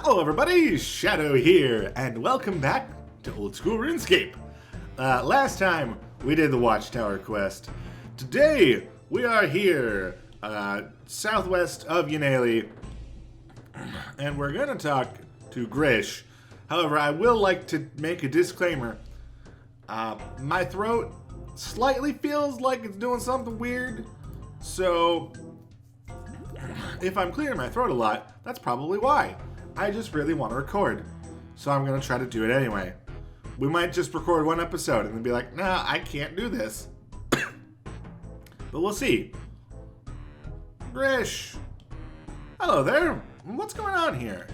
Hello everybody, Shadow here, and welcome back to Old School Runescape. Last time we did the Watchtower quest. Today we are here, southwest of Yanali, and we're gonna talk to Grish. However, I will like to make a disclaimer. My throat slightly feels like it's doing something weird, so if I'm clearing my throat a lot, that's probably why. I just really want to record, so I'm going to try to do it anyway. We might just record one episode and then be like, nah, I can't do this. But we'll see. Grish. Hello there. What's going on here?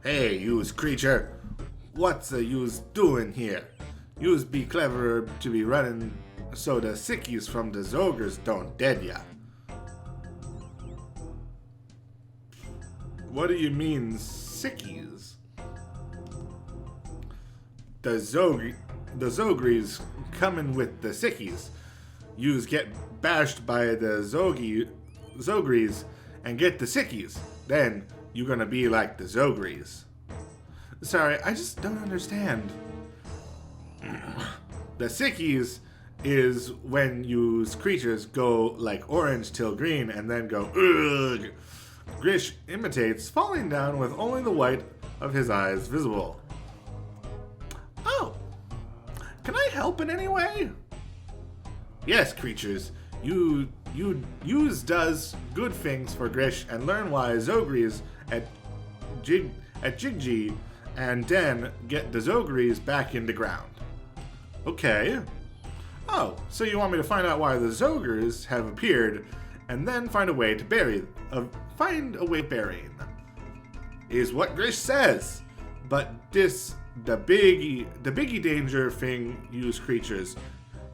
Hey, yous creature. What's yous doing here? Yous be cleverer to be running so the sickies from the Zogres don't dead ya. What do you mean, sickies? The Zogres coming with the sickies. Yous get bashed by the Zogres and get the sickies. Then you gonna be like the Zogres. Sorry, I just don't understand. The sickies is when yous creatures go like orange till green and then go ugh. Grish imitates, falling down with only the white of his eyes visible. Oh, can I help in any way? Yes, creatures. Use does good things for Grish and learn why Zogres at Jigji and then get the Zogres back in the ground. Okay. Oh, so you want me to find out why the Zogres have appeared and then find a way to burying them. Is what Grish says. But this the biggie danger thing use creatures.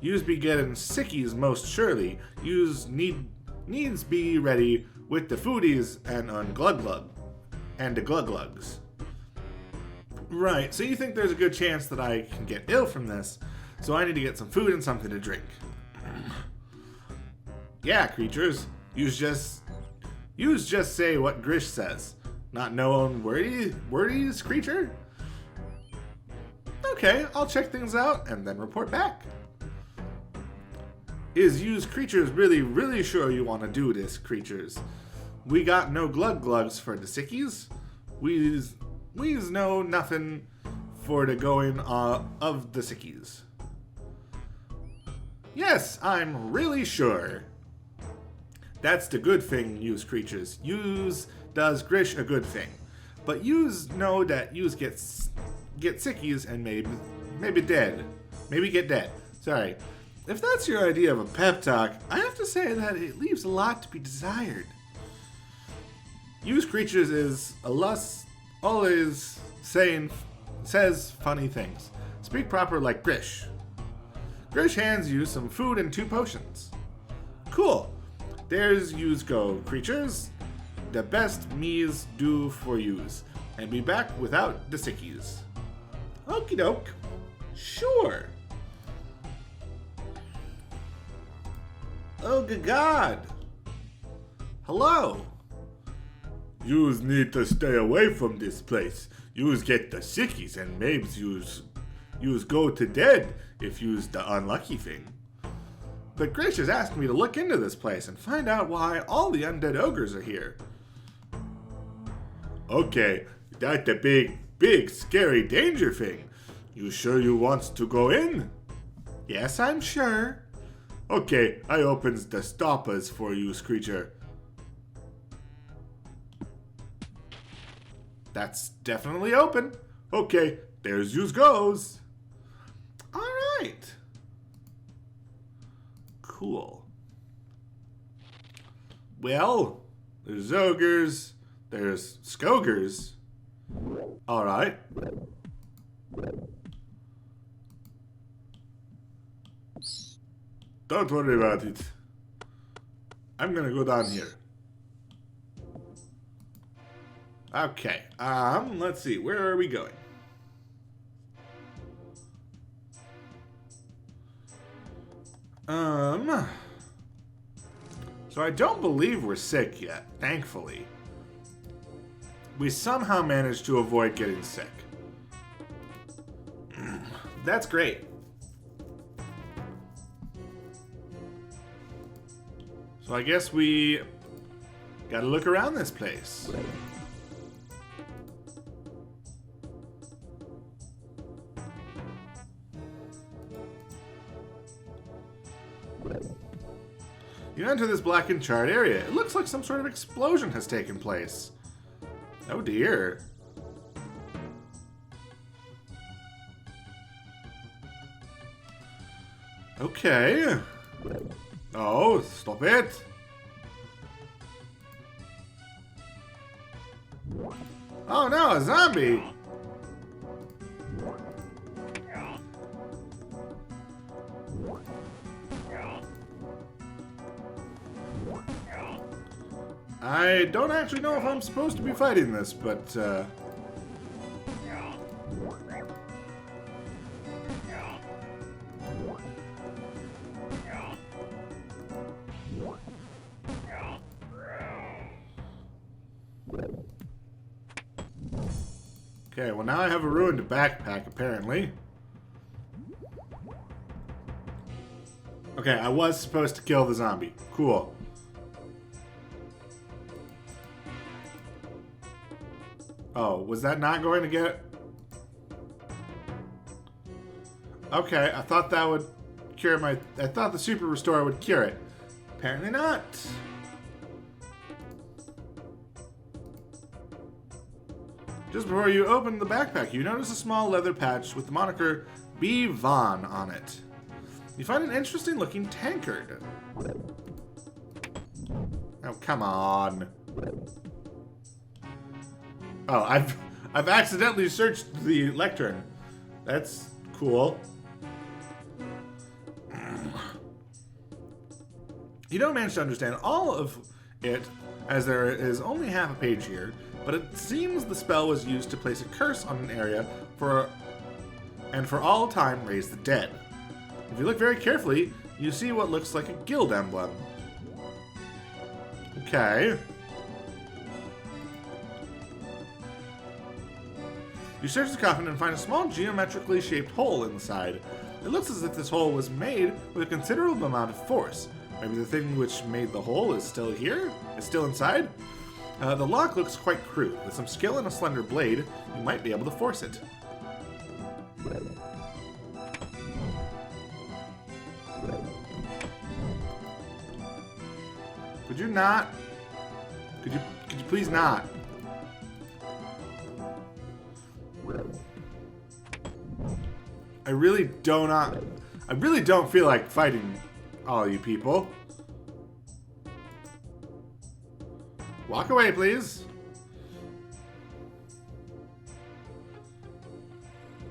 Use be getting sickies most surely. Use needs be ready with the foodies and on the gluglugs. Right, so you think there's a good chance that I can get ill from this, so I need to get some food and something to drink. Yeah, creatures. Use just say what Grish says. Not knowing wordies, creature? Okay, I'll check things out and then report back. Is use creatures really sure you want to do this, creatures? We got no gluglugs for the sickies. We's know nothing for the going of the sickies. Yes, I'm really sure. That's the good thing, yous creatures. Yous does Grish a good thing. But yous know that yous get sickies and maybe dead. Maybe get dead. Sorry. If that's your idea of a pep talk, I have to say that it leaves a lot to be desired. Yous creatures is always says funny things. Speak proper like Grish. Grish hands you some food and 2 potions. Cool. There's yous go, creatures. The best me's do for yous, and be back without the sickies. Okie doke. Sure. Oh good God. Hello. Yous need to stay away from this place. Yous get the sickies and maybe yous go to dead if yous the unlucky thing. But Grish has asked me to look into this place and find out why all the undead ogres are here. Okay, that's the big, scary danger thing. You sure you wants to go in? Yes, I'm sure. Okay, I opens the stoppers for you, creature. That's definitely open. Okay, there's yous goes. All right. Cool. Well, there's ogres, there's skogres. All right. Don't worry about it. I'm gonna go down here. Okay. Let's see. Where are we going? So I don't believe we're sick yet, thankfully. we somehow managed to avoid getting sick. That's great. So I guess we gotta look around this place. You enter this black and charred area. It looks like some sort of explosion has taken place. Oh dear. Okay. Oh, stop it. Oh no, a zombie. I don't actually know if I'm supposed to be fighting this, but okay, well now I have a ruined backpack, apparently. Okay, I was supposed to kill the zombie. Cool. Oh, was that not going to get... Okay, I thought that would cure my... I thought the super restore would cure it. Apparently not. Just before you open the backpack, you notice a small leather patch with the moniker B. Vaughn on it. You find an interesting looking tankard. Oh, come on. Oh, I've accidentally searched the lectern. That's cool. You don't manage to understand all of it, as there is only half a page here, but it seems the spell was used to place a curse on an area for all time raise the dead. If you look very carefully, you see what looks like a guild emblem. Okay. You search the coffin and find a small geometrically shaped hole in the side. It looks as if this hole was made with a considerable amount of force. Maybe the thing which made the hole is still here? Is still inside? The lock looks quite crude. With some skill and a slender blade, you might be able to force it. Could you not? Could you please not? I really don't feel like fighting all you people. Walk away, please.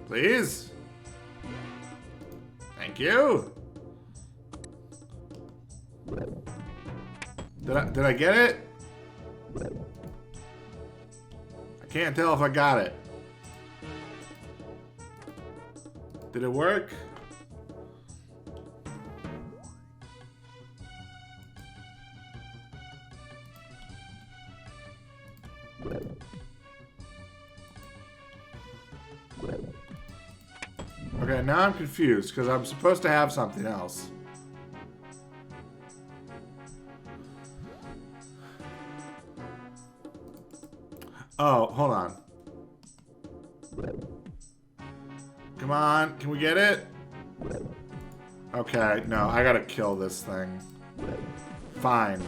Please. Thank you. Did I get it? I can't tell if I got it. Did it work? Okay, now I'm confused because I'm supposed to have something else. Oh, hold on. Come on, can we get it? Okay, no, I gotta kill this thing. Fine.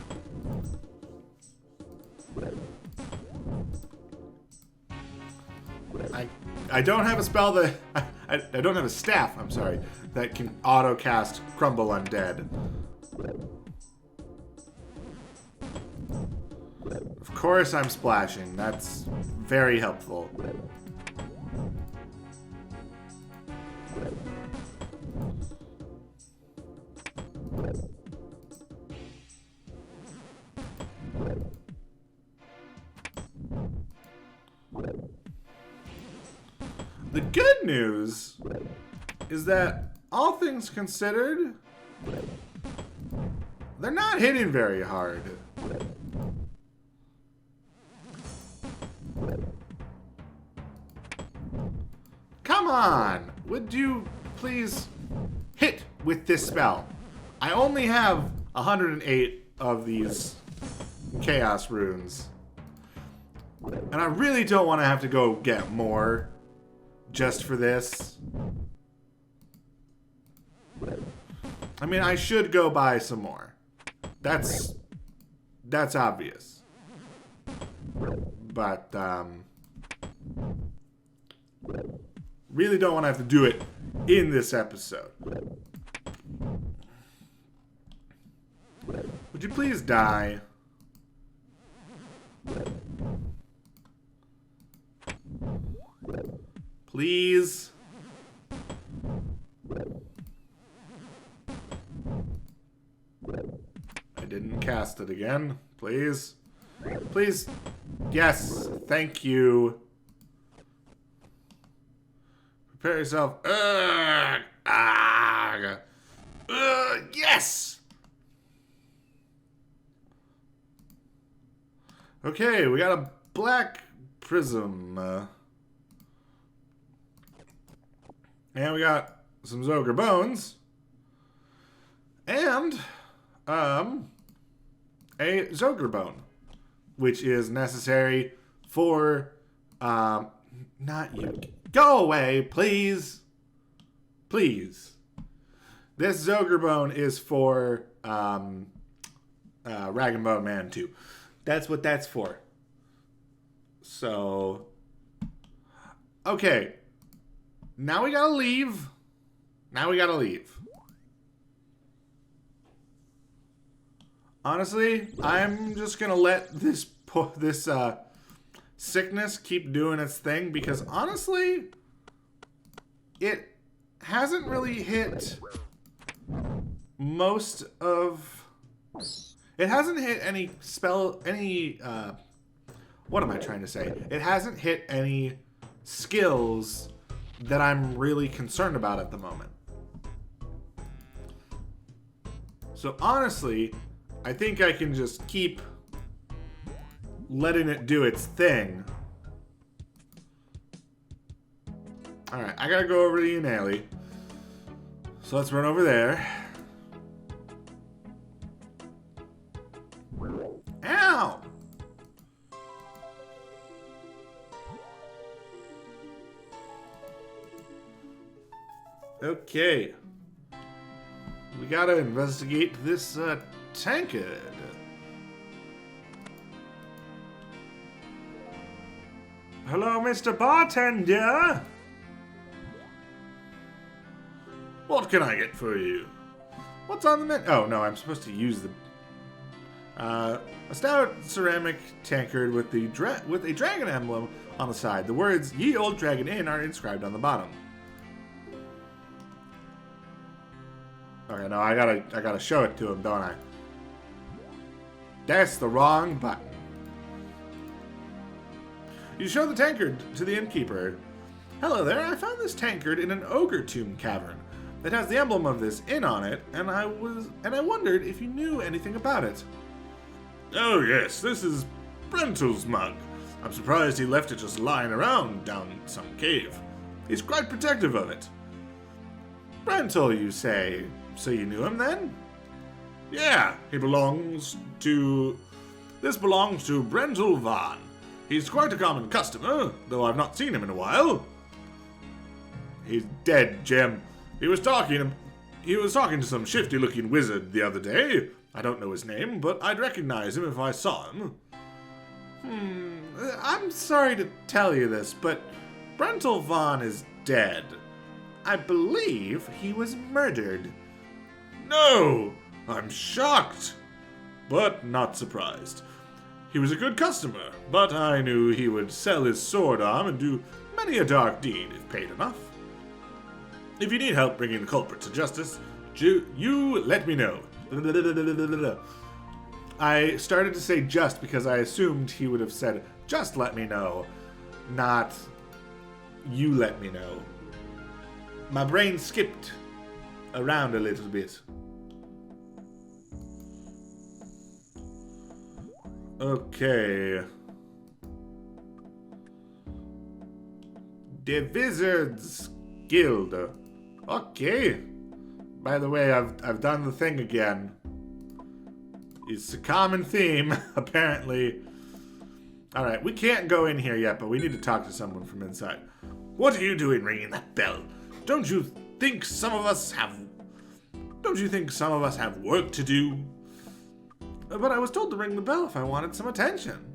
I don't have a spell that... I don't have a staff, I'm sorry, that can auto-cast Crumble Undead. Of course I'm splashing. That's very helpful. The good news is that, all things considered, they're not hitting very hard. on! Would you please hit with this spell? I only have 108 of these chaos runes. And I really don't want to have to go get more just for this. I mean, I should go buy some more. That's obvious. But, really don't want to have to do it in this episode. Would you please die? Please? I didn't cast it again. Please? Please? Yes. Thank you. Prepare yourself. Yes! Okay, we got a black prism. And we got some Zogre bones. And, a Zogre bone. Which is necessary for, not you. Go away, please. Please. This Zogre bone is for, Rag and Bone Man 2. That's what that's for. So, okay. Now we gotta leave. Now we gotta leave. Honestly, I'm just gonna let this sickness keep doing its thing because honestly, it hasn't really hit most of. It hasn't hit any what am I trying to say? It hasn't hit any skills that I'm really concerned about at the moment. So honestly, I think I can just keep letting it do its thing. Alright, I gotta go over to Unali. So let's run over there. Ow! Okay. We gotta investigate this tankard. Hello, Mr. Bartender. What can I get for you? What's on the menu? Oh, no, I'm supposed to use the... a stout ceramic tankard with a dragon emblem on the side. The words, Ye Old Dragon Inn, are inscribed on the bottom. Okay, no, I gotta show it to him, don't I? That's the wrong button. You show the tankard to the innkeeper. Hello there, I found this tankard in an ogre tomb cavern. It has the emblem of this inn on it, and I wondered if you knew anything about it. Oh yes, this is Brentel's mug. I'm surprised he left it just lying around down some cave. He's quite protective of it. Brentel, you say? So you knew him then? Yeah, this belongs to Brentel Van. He's quite a common customer, though I've not seen him in a while. He's dead, Jim. He was talking to some shifty-looking wizard the other day. I don't know his name, but I'd recognize him if I saw him. I'm sorry to tell you this, but Brentel Van is dead. I believe he was murdered. No! I'm shocked, but not surprised. He was a good customer, but I knew he would sell his sword arm and do many a dark deed if paid enough. If you need help bringing the culprit to justice, you let me know. I started to say just because I assumed he would have said, just let me know, not you let me know. My brain skipped around a little bit. Okay. The wizard's guild. Okay. By the way, I've done the thing again. It's a common theme, apparently. Alright, we can't go in here yet, but we need to talk to someone from inside. What are you doing ringing that bell? Don't you think some of us have work to do? But I was told to ring the bell if I wanted some attention.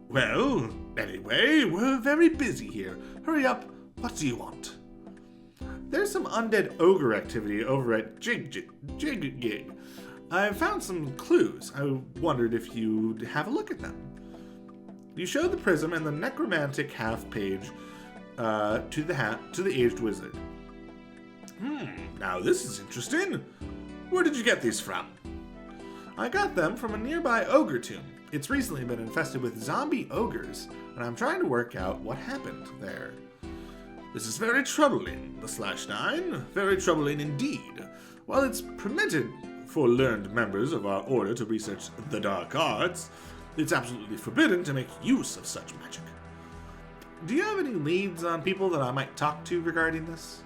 Well, anyway, we're very busy here. Hurry up, what do you want? There's some undead ogre activity over at Jig. I found some clues. I wondered if you'd have a look at them. You show the prism and the necromantic half page to the aged wizard. Now this is interesting. Where did you get these from? I got them from a nearby ogre tomb. It's recently been infested with zombie ogres, and I'm trying to work out what happened there. This is very troubling, the /9. Very troubling indeed. While it's permitted for learned members of our order to research the dark arts, it's absolutely forbidden to make use of such magic. Do you have any leads on people that I might talk to regarding this?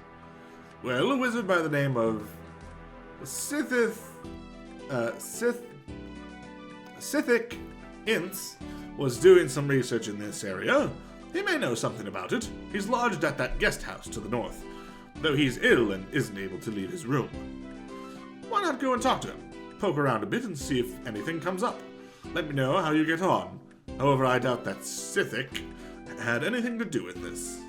Well, a wizard by the name of Sithic Ince was doing some research in this area. He may know something about it. He's lodged at that guest house to the north, though he's ill and isn't able to leave his room. Why not go and talk to him? Poke around a bit and see if anything comes up. Let me know how you get on. However, I doubt that Sithic had anything to do with this.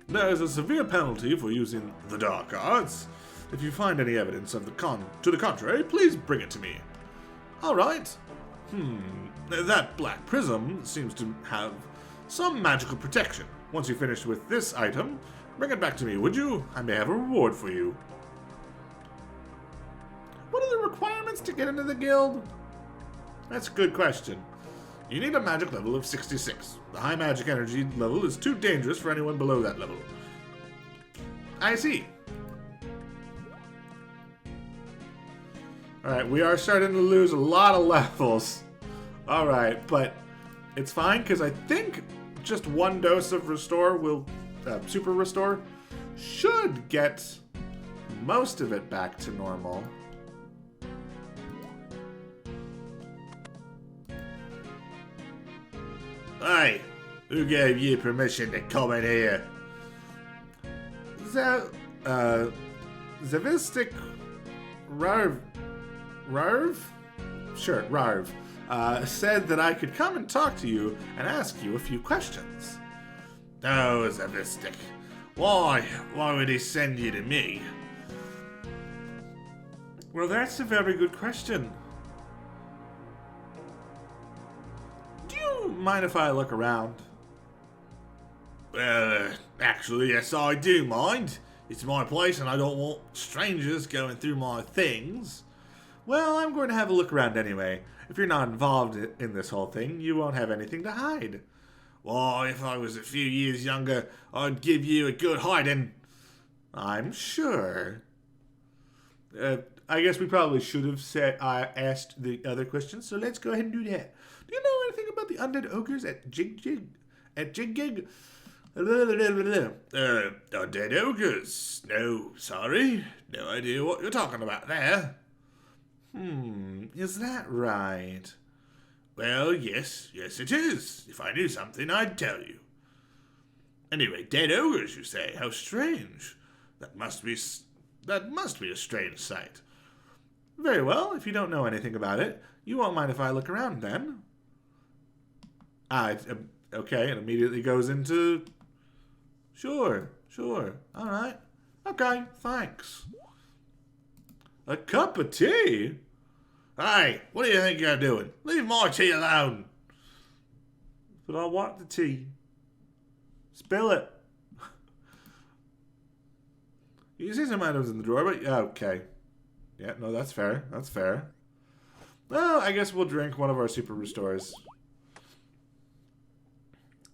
There is a severe penalty for using the dark arts. If you find any evidence to the contrary, please bring it to me. All right. That black prism seems to have some magical protection. Once you finish with this item, bring it back to me, would you? I may have a reward for you. What are the requirements to get into the guild? That's a good question. You need a magic level of 66. The high magic energy level is too dangerous for anyone below that level. I see. Alright, we are starting to lose a lot of levels. Alright, but it's fine because I think just one dose of restore will, super restore, should get most of it back to normal. Hey, who gave you permission to come in here? Zavistic Rarv? Sure, Rarv. Said that I could come and talk to you and ask you a few questions. Oh, Zavistic. Why would he send you to me? Well, that's a very good question. Do you mind if I look around? Well, actually, yes, I do mind. It's my place and I don't want strangers going through my things. Well, I'm going to have a look around anyway. If you're not involved in this whole thing, you won't have anything to hide. Why, if I was a few years younger, I'd give you a good hiding. I'm sure. I guess we probably should have asked the other questions, so let's go ahead and do that. Do you know anything about the undead ogres at Jig? Undead ogres? No, sorry. No idea what you're talking about there. Is that right? Well, yes it is. If I knew something, I'd tell you. Anyway, dead ogres, you say? How strange. That must be a strange sight. Very well, if you don't know anything about it, you won't mind if I look around then. Okay, it immediately goes into... Sure, alright. Okay, thanks. A cup of tea? Hey, what do you think you're doing? Leave my tea alone. But I want the tea. Spill it. You can see some items in the drawer, but yeah, okay. Yeah, no, that's fair. That's fair. Well, I guess we'll drink one of our super restores.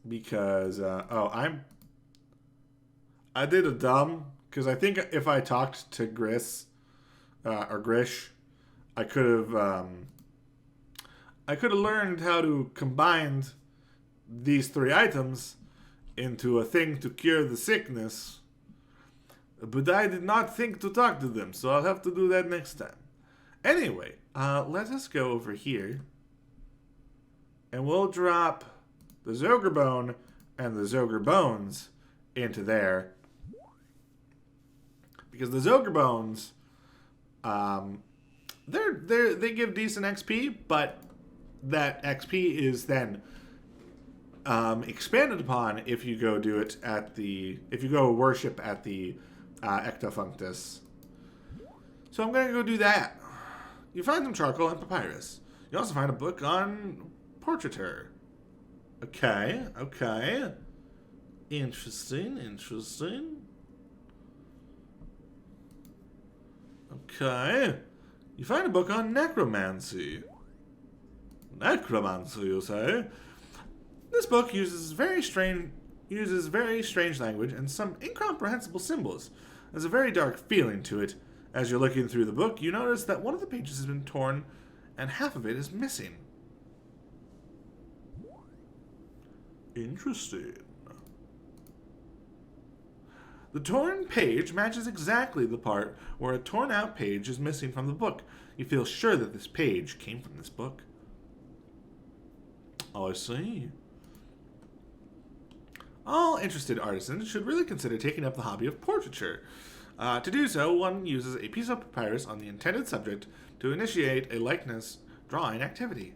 Because, I did a dumb, because I think if I talked to Grish, I could have learned how to combine these three items into a thing to cure the sickness. But I did not think to talk to them, so I'll have to do that next time. Anyway, let us go over here. And we'll drop the Zogre Bone and the Zogre Bones into there. Because the Zogre Bones, they give decent XP, but that XP is then expanded upon if you go do it at if you go worship at the Ectofunctus. So I'm gonna go do that. You find some charcoal and papyrus. You also find a book on portraiture. Okay. Interesting. Okay. You find a book on necromancy. Necromancy, you say? This book uses very strange language and some incomprehensible symbols. There's a very dark feeling to it. As you're looking through the book, you notice that one of the pages has been torn and half of it is missing. Interesting. The torn page matches exactly the part where a torn out page is missing from the book. You feel sure that this page came from this book. Oh, I see. All interested artisans should really consider taking up the hobby of portraiture. To do so, one uses a piece of papyrus on the intended subject to initiate a likeness drawing activity.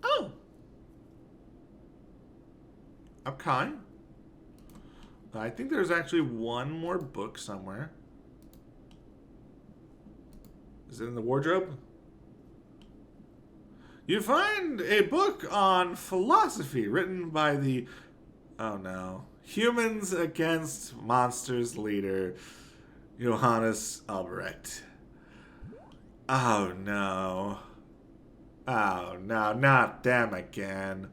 Oh! Okay. I think there's actually one more book somewhere. Is it in the wardrobe? You find a book on philosophy written by the... Oh no. Humans Against Monsters leader, Johannes Albrecht. Oh no. Oh no, not them again.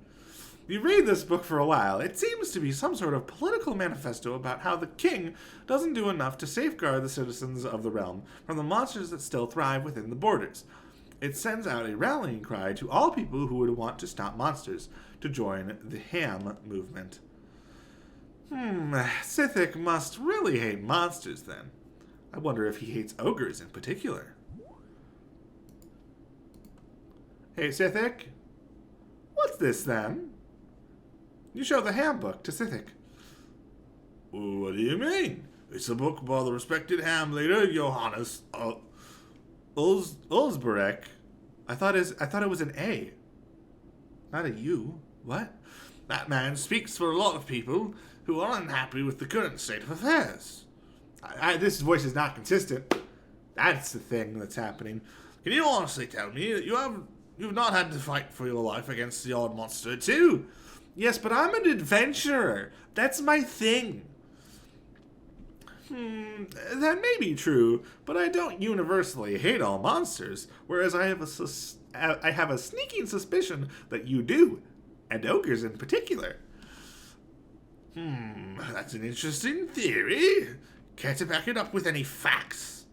You read this book for a while. It seems to be some sort of political manifesto about how the king doesn't do enough to safeguard the citizens of the realm from the monsters that still thrive within the borders. It sends out a rallying cry to all people who would want to stop monsters to join the Ham movement. Sithik must really hate monsters then. I wonder if he hates ogres in particular. Hey, Sithik? What's this then? You show the ham book to Sithik. What do you mean? It's a book by the respected ham leader, Johannes Ulzberek. I thought it was an A, not a U. What? That man speaks for a lot of people who are unhappy with the current state of affairs. This voice is not consistent. That's the thing that's happening. Can you honestly tell me that you've not had to fight for your life against the odd monster too? Yes, but I'm an adventurer. That's my thing. That may be true, but I don't universally hate all monsters, whereas I have a sneaking suspicion that you do, and ogres in particular. That's an interesting theory. Care to back it up with any facts?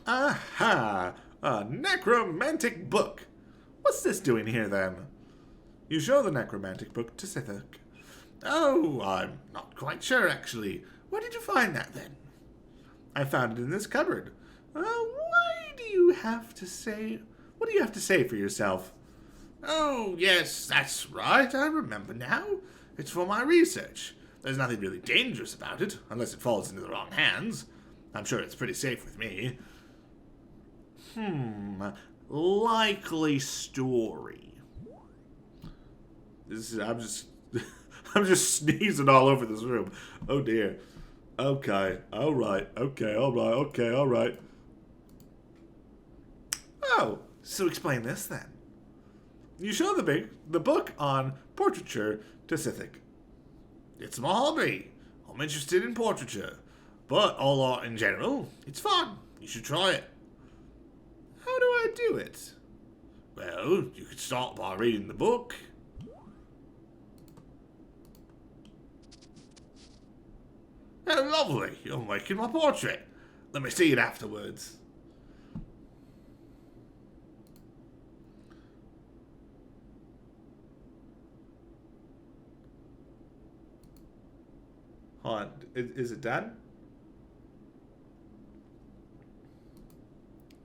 Aha! A necromantic book. What's this doing here, then? You show the necromantic book to Sithik. Oh, I'm not quite sure, actually. Where did you find that, then? I found it in this cupboard. What do you have to say for yourself? Oh, yes, that's right. I remember now. It's for my research. There's nothing really dangerous about it, unless it falls into the wrong hands. I'm sure it's pretty safe with me. Likely story. I'm just sneezing all over this room. Oh dear. Okay, alright, alright. Oh, so explain this then. You show the book on portraiture to Sithik. It's my hobby. I'm interested in portraiture. But all art in general, it's fun. You should try it. How do I do it? Well, you could start by reading the book. Oh, lovely. You're making my portrait. Let me see it afterwards. Hold on. Is it done?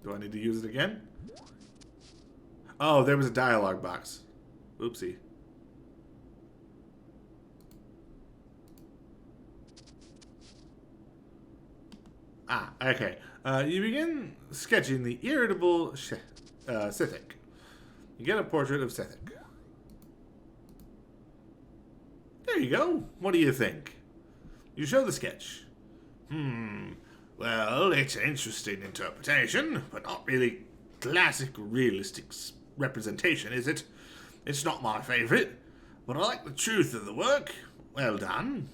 Do I need to use it again? Oh, there was a dialogue box. Oopsie. Ah, okay. You begin sketching the irritable Sithik. You get a portrait of Sithik. There you go. What do you think? You show the sketch. Well, it's an interesting interpretation, but not really classic realistic representation, is it? It's not my favourite, but I like the truth of the work. Well done.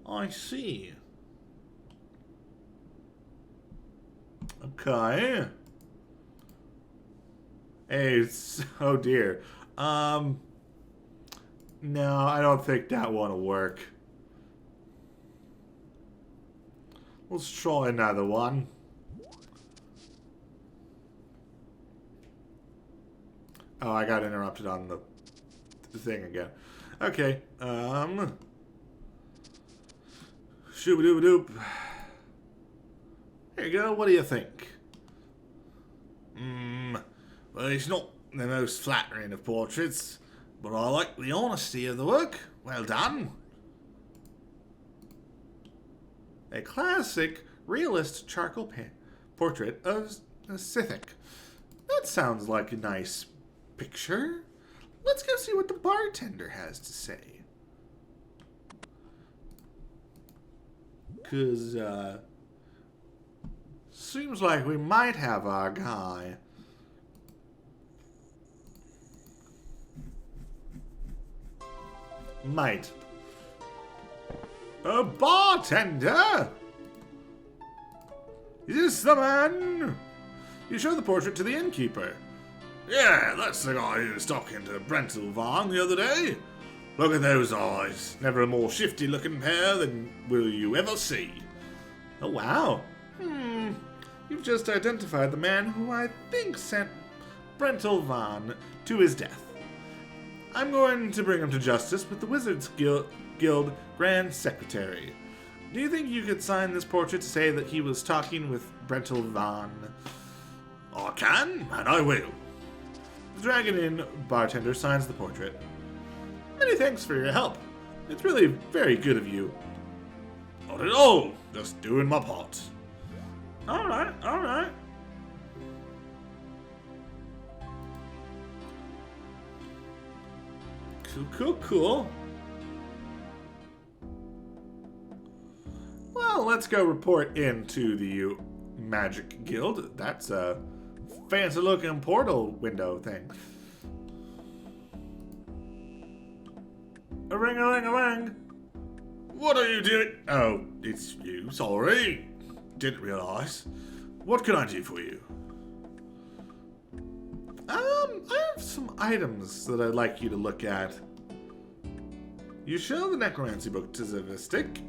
I see. Okay. Hey, oh dear. No, I don't think that one will work. Let's try another one. Oh, I got interrupted on the thing again. Okay, Shooba-dooba-doop. There you go, what do you think? Well, it's not the most flattering of portraits, but I like the honesty of the work. Well done. A classic, realist charcoal portrait of Sithik. That sounds like a nice picture. Let's go see what the bartender has to say. 'Cause, seems like we might have our guy. Might. A bartender? Is this the man? You show the portrait to the innkeeper. Yeah, that's the guy who was talking to Brentel Vaughn the other day. Look at those eyes. Never a more shifty looking pair than will you ever see. Oh, wow. You've just identified the man who I think sent Brentel Vaughn to his death. I'm going to bring him to justice with the Wizards Guild Grand Secretary. Do you think you could sign this portrait to say that he was talking with Brentel Vaughn? I can, and I will. The Dragon Inn bartender signs the portrait. Many thanks for your help. It's really very good of you. Not at all. Just doing my part. Alright, alright. Cool. Well, let's go report into the Magic Guild. That's a fancy-looking portal window thing. A ring-a-ling-a-ling. What are you doing? Oh, it's you. Sorry. Didn't realize. What can I do for you? I have some items that I'd like you to look at. You show the necromancy book to Zavistic.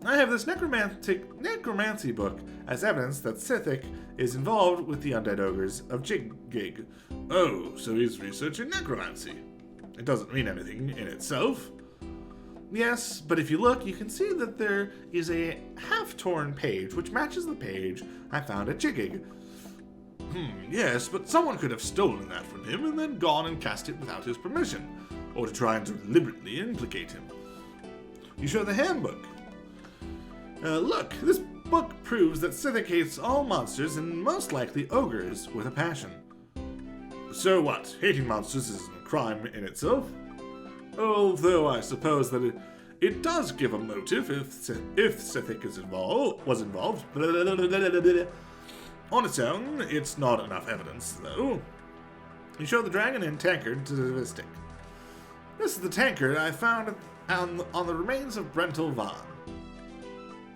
I have this necromancy book as evidence that Sithik is involved with the undead ogres of Gig. Oh, so he's researching necromancy. It doesn't mean anything in itself. Yes, but if you look, you can see that there is a half-torn page which matches the page I found at Jiggig. Yes, but someone could have stolen that from him and then gone and cast it without his permission, or to try and deliberately implicate him. You show the handbook. Look, this book proves that Sithik hates all monsters and most likely ogres with a passion. So what? Hating monsters isn't a crime in itself. Although I suppose that it does give a motive if Sithik was involved. On its own, it's not enough evidence, though. You show the Dragon Inn tankard to Zavistic. This is the tankard I found on the remains of Brentel Vaughn.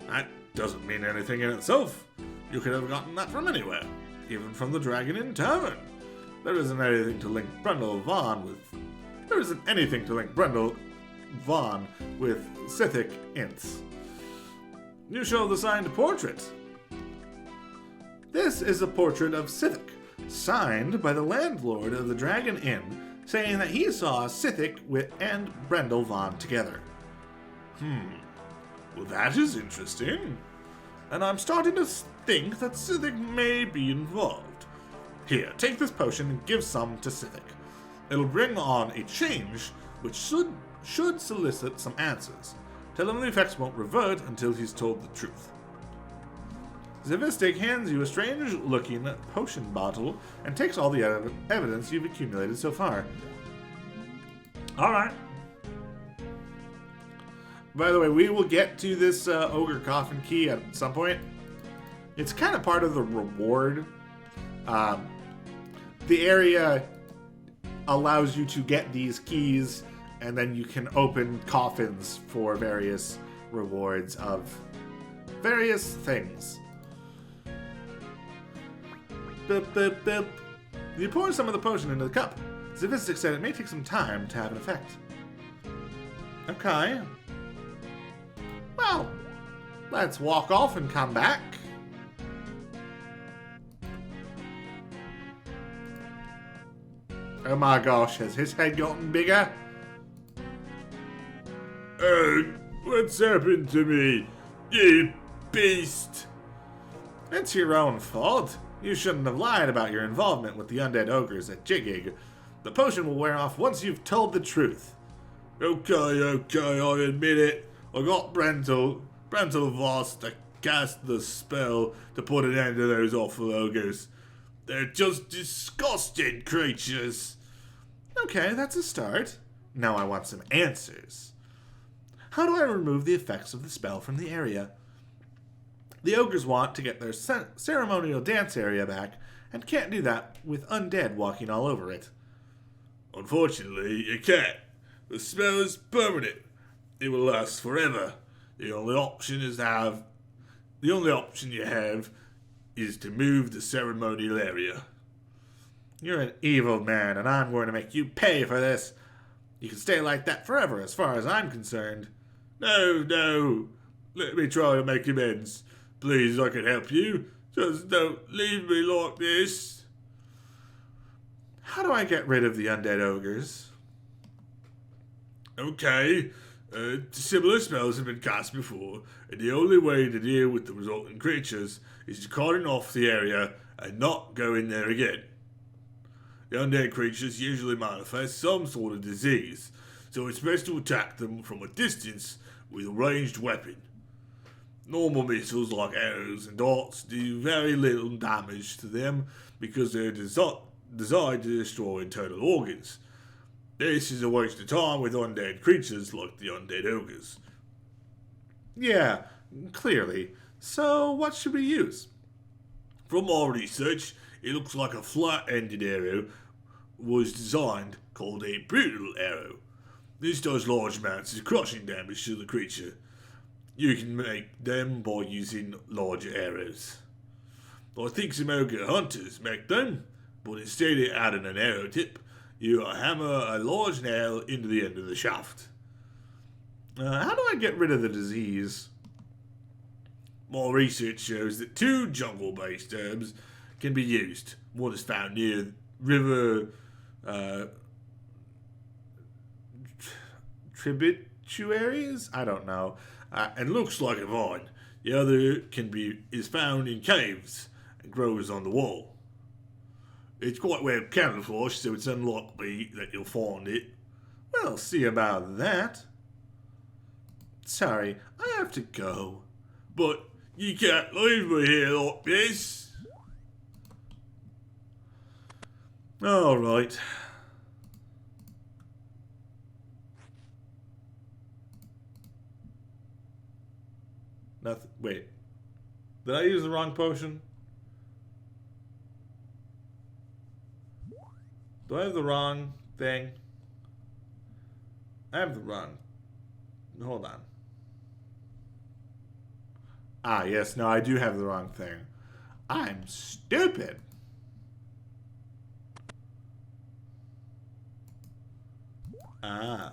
That doesn't mean anything in itself. You could have gotten that from anywhere, even from the Dragon Inn Tavern. There isn't anything to link Brentel Vaughn with Sithik Ints. You show the signed portrait. This is a portrait of Sithik, signed by the landlord of the Dragon Inn, saying that he saw Sithik and Brendel Vaughn together. Well, that is interesting. And I'm starting to think that Sithik may be involved. Here, take this potion and give some to Sithik. It'll bring on a change, which should solicit some answers. Tell him the effects won't revert until he's told the truth. Zavistic hands you a strange-looking potion bottle and takes all the evidence you've accumulated so far. Alright. By the way, we will get to this ogre coffin key at some point. It's kind of part of the reward. The area allows you to get these keys, and then you can open coffins for various rewards of various things. Bip, bip, bip. You pour some of the potion into the cup. Zavistic said it may take some time to have an effect. Okay. Well, let's walk off and come back. Oh my gosh, has his head gotten bigger? What's happened to me? You beast! It's your own fault. You shouldn't have lied about your involvement with the undead ogres at Jiggig. The potion will wear off once you've told the truth. Okay, I admit it. I got Brendel Voss to cast the spell to put an end to those awful ogres. They're just disgusting creatures. Okay, that's a start. Now I want some answers. How do I remove the effects of the spell from the area? The ogres want to get their ceremonial dance area back, and can't do that with undead walking all over it. Unfortunately, you can't. The spell is permanent. It will last forever. The only option you have is to move the ceremonial area. You're an evil man, and I'm going to make you pay for this. You can stay like that forever, as far as I'm concerned. No. Let me try to make amends. Please, I can help you. Just don't leave me like this. How do I get rid of the undead ogres? Okay. Similar spells have been cast before, and the only way to deal with the resulting creatures is to cordon off the area and not go in there again. The undead creatures usually manifest some sort of disease, so it's best to attack them from a distance with a ranged weapon. Normal missiles like arrows and darts do very little damage to them because they're designed to destroy internal organs. This is a waste of time with undead creatures like the undead ogres. Yeah, clearly. So what should we use? From our research, it looks like a flat-ended arrow was designed called a brutal arrow. This does large amounts of crushing damage to the creature. You can make them by using larger arrows. I think some ogre hunters make them, but instead of adding an arrow tip, you hammer a large nail into the end of the shaft. How do I get rid of the disease? My research shows that 2 jungle-based herbs can be used. One is found near river tributaries? I don't know. And looks like a vine. The other is found in caves and grows on the wall. It's quite well camouflaged, so it's unlikely that you'll find it. We'll see about that. Sorry, I have to go. But you can't leave me here like this. Alright. Nothing. Wait. Did I use the wrong potion? Do I have the wrong thing? I have the wrong. Hold on. Ah, yes, no, I do have the wrong thing. I'm stupid. Ah.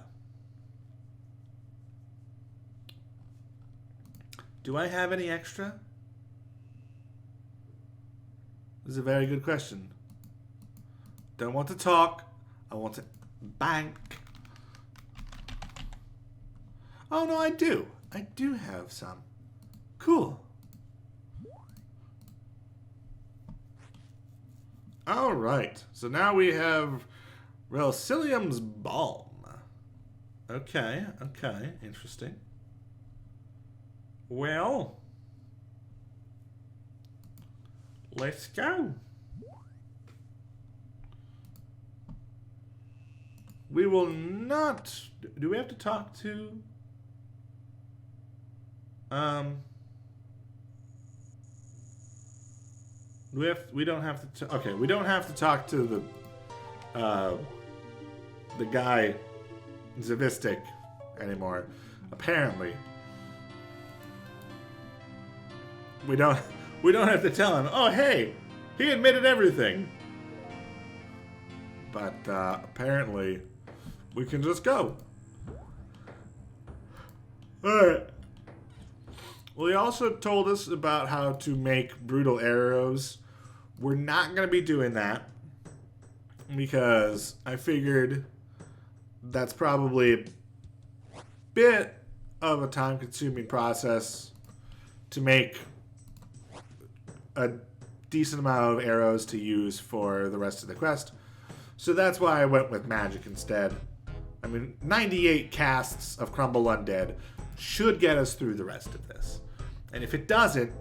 Do I have any extra? This is a very good question. Don't want to talk. I want to bank. Oh, no, I do. I do have some. Cool. All right. So now we have Relcilium's Balm. Okay, okay. Interesting. Well, let's go. We will not... Do we have to talk to... We don't have to... Okay, we don't have to talk to the guy, Zavistic, anymore. Apparently. We don't have to tell him, oh, hey, he admitted everything. But, apparently, we can just go. Alright. Well, he also told us about how to make brutal arrows. We're not going to be doing that because I figured that's probably a bit of a time-consuming process to make a decent amount of arrows to use for the rest of the quest. So that's why I went with magic instead. I mean, 98 casts of Crumble Undead should get us through the rest of this. And if it doesn't,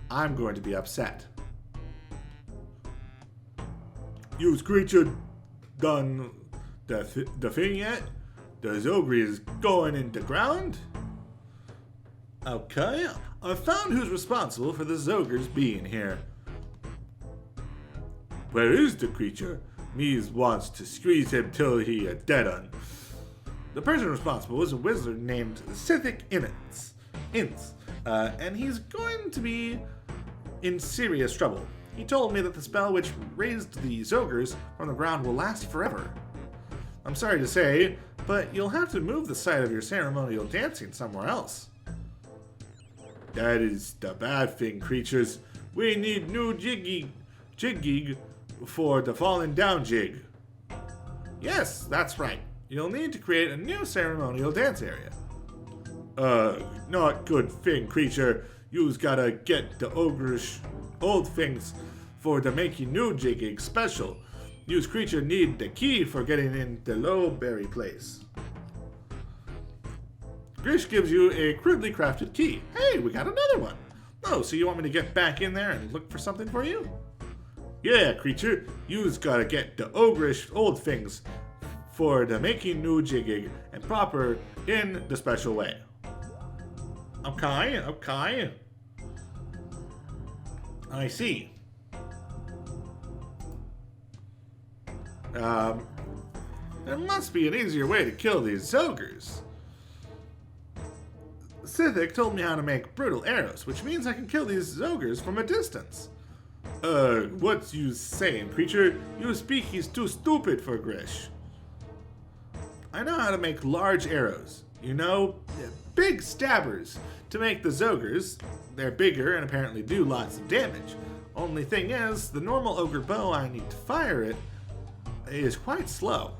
I'm going to be upset. Use creature done the thing yet? The Zogre is going into ground? Okay, I found who's responsible for the Zogres being here. Where is the creature? Mies wants to squeeze him till he a dead un. The person responsible is a wizard named Sithic Ince, and he's going to be in serious trouble. He told me that the spell which raised the Zogres from the ground will last forever. I'm sorry to say, but you'll have to move the site of your ceremonial dancing somewhere else. That is the bad thing, creatures. We need new jigging for the fallen down jig. Yes, that's right. You'll need to create a new ceremonial dance area. Not good thing, creature. You's gotta get the ogreish old things for the making new jigging special. You's creature need the key for getting in the lowberry place. Grish gives you a crudely crafted key. Hey, we got another one. Oh, so you want me to get back in there and look for something for you? Yeah, creature. You's gotta get the ogreish old things for the making new jigging and proper in the special way. Okay, okay. I see. There must be an easier way to kill these Zogres. Sithic told me how to make brutal arrows, which means I can kill these Zogres from a distance. What's you saying, creature? You speak he's too stupid for Grish. I know how to make large arrows. You know, big stabbers. To make the Zogres, they're bigger and apparently do lots of damage. Only thing is, the normal ogre bow I need to fire it is quite slow.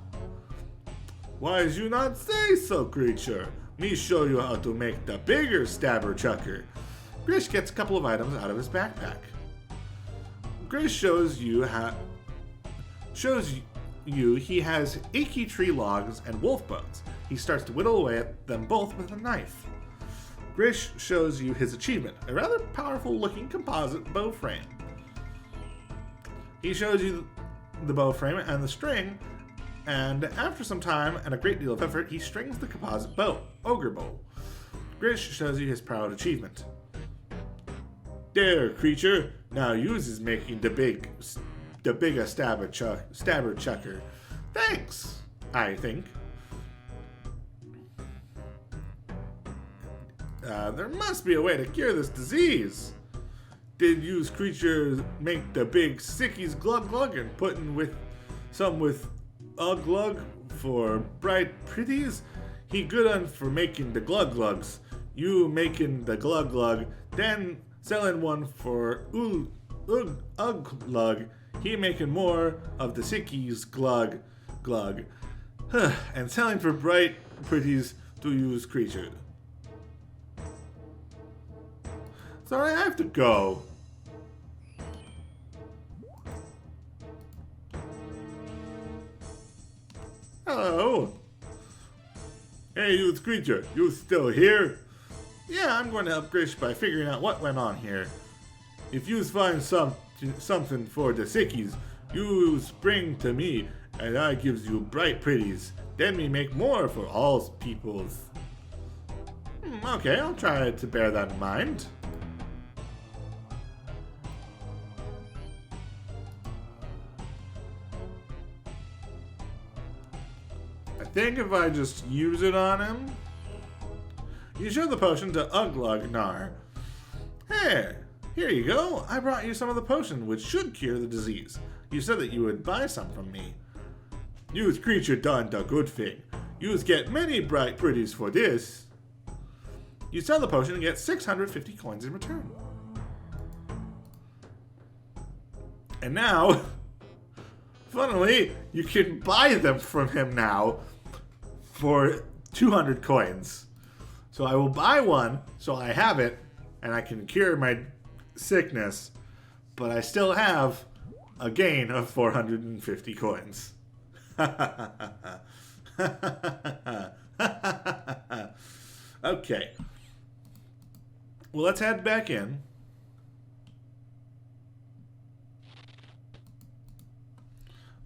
Why did you not say so, creature? Me show you how to make the bigger stabber chucker. Grish gets a couple of items out of his backpack. Grish shows you he has achy tree logs and wolf bones. He starts to whittle away at them both with a knife. Grish shows you his achievement, a rather powerful looking composite bow frame. He shows you the bow frame and the string, and after some time and a great deal of effort, he strings the composite bow, ogre bow. Grish shows you his proud achievement. There, creature. Now yours is making the bigger stabber chucker. Thanks, I think. There must be a way to cure this disease. Did use creatures make the big sickies glug glug and put in with some with glug for bright pretties? He good un for making the glug glugs. you making the glug glug, then selling one for glug. He making more of the sickies glug glug. And selling for bright pretties to use creature. Sorry, I have to go. Hello. Hey, you creature, you still here? Yeah, I'm going to help Grish by figuring out what went on here. If you find something for the sickies, you spring to me, and I gives you bright pretties. Then we make more for all peoples. Okay, I'll try to bear that in mind. I think if I just use it on him... You show the potion to Uglugnar. Hey, here you go. I brought you some of the potion, which should cure the disease. You said that you would buy some from me. You's creature done the good thing. You's get many bright pretties for this. You sell the potion and get 650 coins in return. And now, funnily, you can buy them from him now for 200 coins. So I will buy one, so I have it, and I can cure my sickness, but I still have a gain of 450 coins. Okay. Well, let's head back in.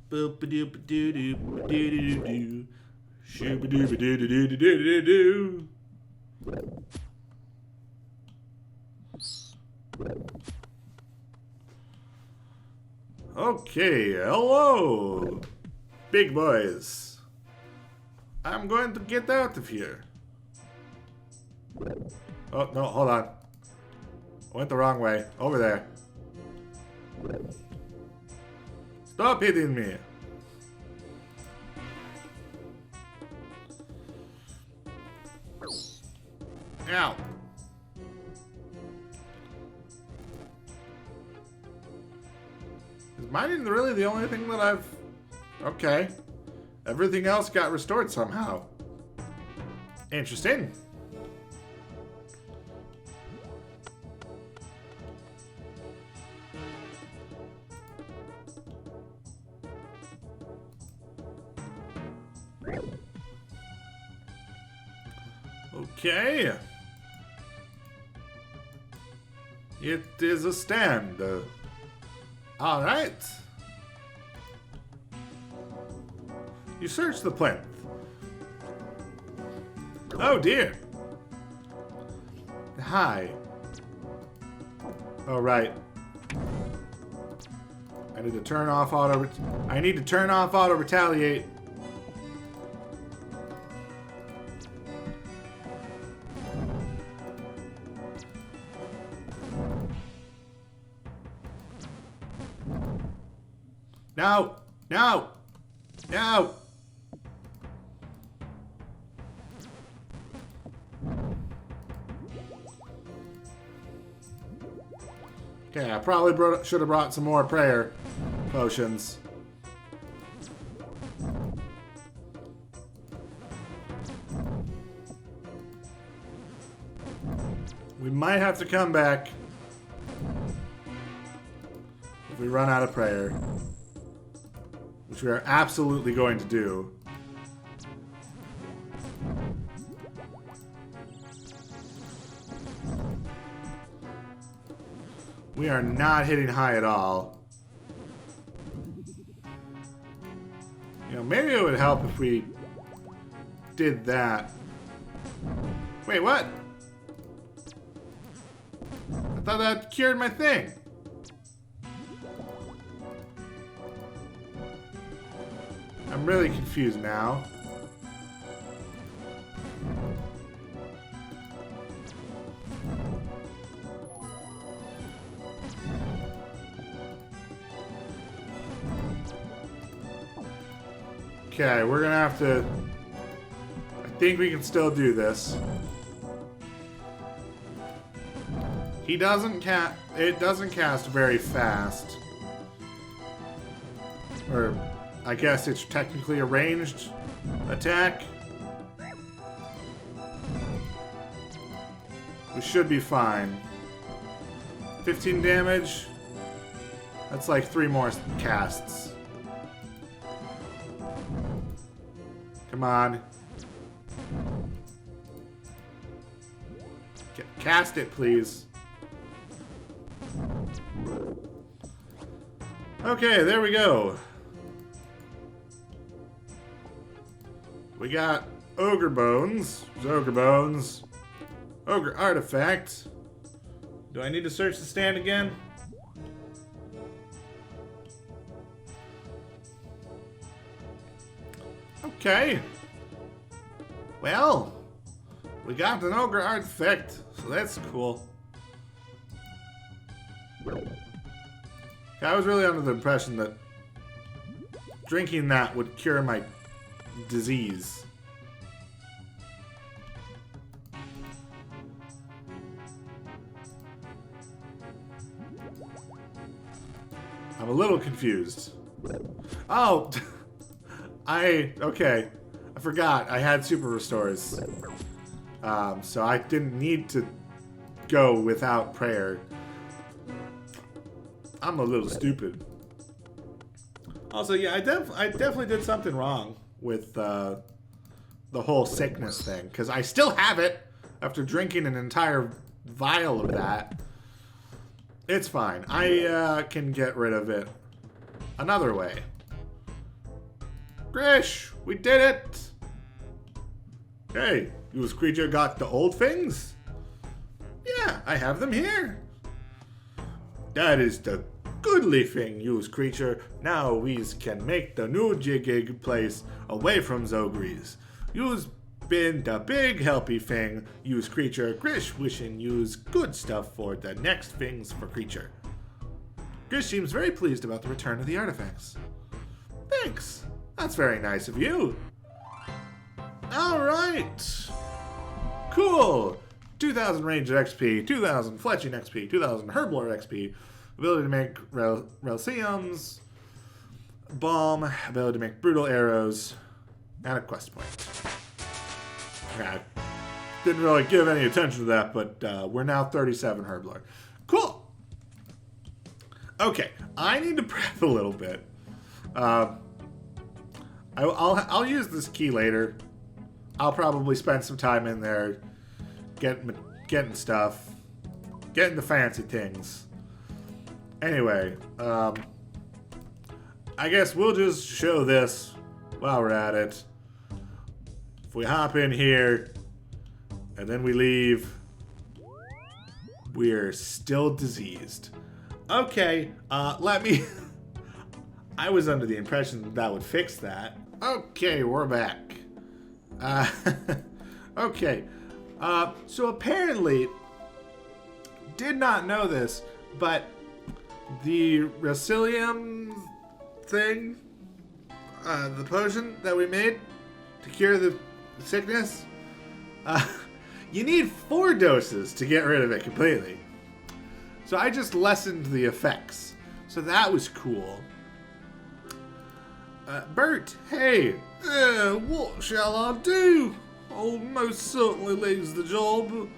Boop-a-doop-a-doo-doop-a-doo-doo-doo-doo. Shoo-ba-doo-ba-doo-doo-doo-doo-doo-doo. Okay, hello, big boys. I'm going to get out of here. Oh, no, hold on. I went the wrong way. Over there. Stop hitting me. Ow. Is mining really the only thing that I've... Okay. Everything else got restored somehow. Interesting. Okay. It is a stand. All right. You search the plinth. Oh dear. Hi. Oh right. I need to turn off auto. I need to turn off auto retaliate. No! No! No! Okay, I probably should have brought some more prayer potions. We might have to come back if we run out of prayer. Which we are absolutely going to do. We are not hitting high at all. You know, maybe it would help if we did that. Wait, what? I thought that cured my thing. I'm really confused now. Okay, we're gonna have to... I think we can still do this. He doesn't it doesn't cast very fast. Or, I guess it's technically a ranged attack. We should be fine. 15 damage. That's like 3 more casts. Come on. Cast it, please. Okay, there we go. We got ogre bones, Zogre bones, ogre artifact. Do I need to search the stand again? Okay. Well, we got an ogre artifact, so that's cool. I was really under the impression that drinking that would cure my disease. I'm a little confused. Oh! Okay. I forgot. I had super restores. So I didn't need to go without prayer. I'm a little stupid. Also, yeah, I definitely did something wrong with the whole sickness thing, because I still have it after drinking an entire vial of that. It's fine. I can get rid of it another way. Grish, we did it! Hey, you creature got the old things? Yeah, I have them here. That is the goodly thing, use creature. Now we can make the new jiggig place away from Zogres. You's been the big helpy thing, use creature. Grish wishing use good stuff for the next things for creature. Grish seems very pleased about the return of the artifacts. Thanks. That's very nice of you. Alright. Cool. 2,000 ranger XP, 2,000 fletching XP, 2,000 herblore XP, ability to make relsiums, bomb, ability to make brutal arrows, and a quest point. I didn't really give any attention to that, but we're now 37 herblore. Cool. Okay, I need to prep a little bit. I'll use this key later. I'll probably spend some time in there getting stuff, getting the fancy things. Anyway, I guess we'll just show this while we're at it. If we hop in here and then we leave, we're still diseased. Okay, let me... I was under the impression that would fix that. Okay, we're back. Okay, so apparently, did not know this, but the Resilium thing, the potion that we made to cure the sickness, you need 4 doses to get rid of it completely. So I just lessened the effects. So that was cool. Bert, hey, what shall I do? I'll most certainly lose the job.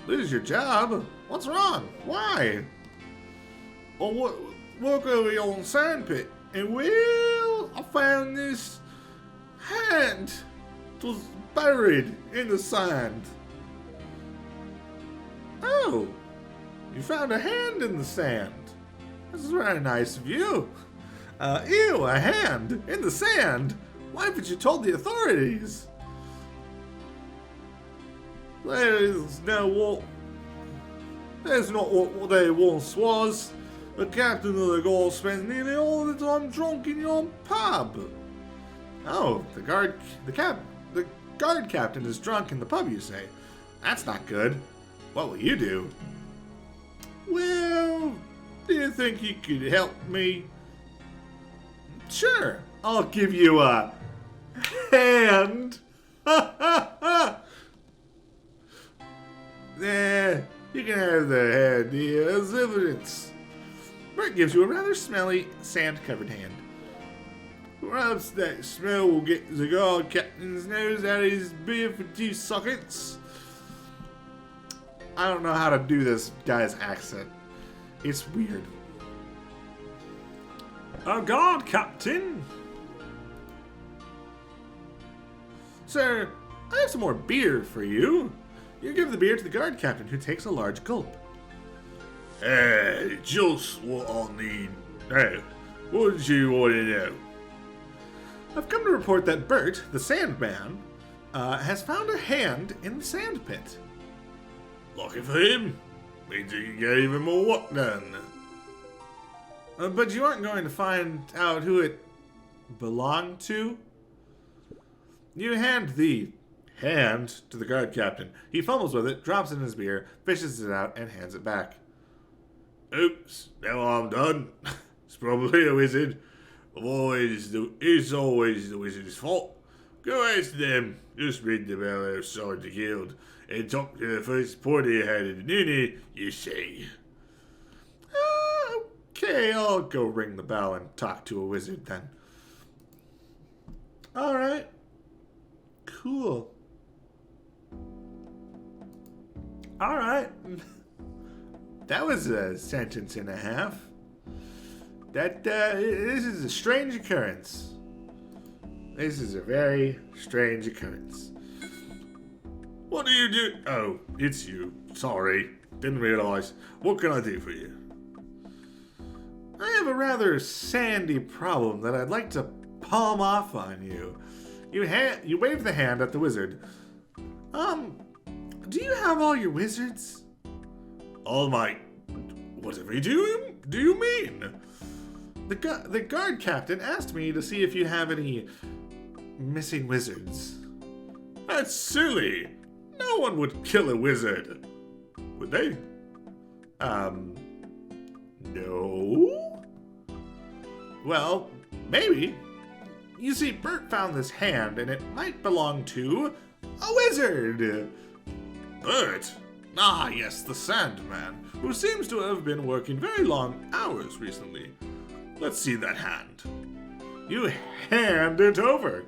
Lose your job? What's wrong? Why? Well, work over on Sandpit, and well, I found this hand. It was buried in the sand. Oh, you found a hand in the sand. This is very nice of you. Ew, a hand in the sand. Why haven't you told the authorities? There's not what they once was. The captain of the guard spends nearly all the time drunk in your pub. Oh, the guard captain is drunk in the pub, you say? That's not good. What will you do? Well, do you think you could help me? Sure, I'll give you a hand. You can have the hand as evidence. Bert gives you a rather smelly, sand-covered hand. Perhaps that smell will get the guard captain's nose out of his beard for 2 seconds. I don't know how to do this guy's accent. It's weird. A guard captain? Sir, I have some more beer for you. You give the beer to the guard captain, who takes a large gulp. Hey, just what I need. Hey, what do you want to know? I've come to report that Bert, the Sandman, has found a hand in the sand pit. Lucky for him. Means he can get even more work done. But you aren't going to find out who it belonged to? You hand the hand to the guard captain. He fumbles with it, drops it in his beer, fishes it out, and hands it back. Oops, now I'm done. It's probably a wizard. It's always the wizard's fault. Go ask them. Just read them out outside the guild and talk to the first porter you had in the Nini, you see. Okay, I'll go ring the bell and talk to a wizard then. Alright. Cool. Alright. That was a sentence and a half. This is a strange occurrence. This is a very strange occurrence. What do you do? Oh, it's you. Sorry. Didn't realize. What can I do for you? I have a rather sandy problem that I'd like to palm off on you. You wave the hand at the wizard. Do you have all your wizards? All my... Whatever do you mean? The guard captain asked me to see if you have any missing wizards. That's silly. No one would kill a wizard. Would they? No? Well, maybe. You see, Bert found this hand, and it might belong to a wizard. Bert? Ah, yes, the Sandman, who seems to have been working very long hours recently. Let's see that hand. You hand it over.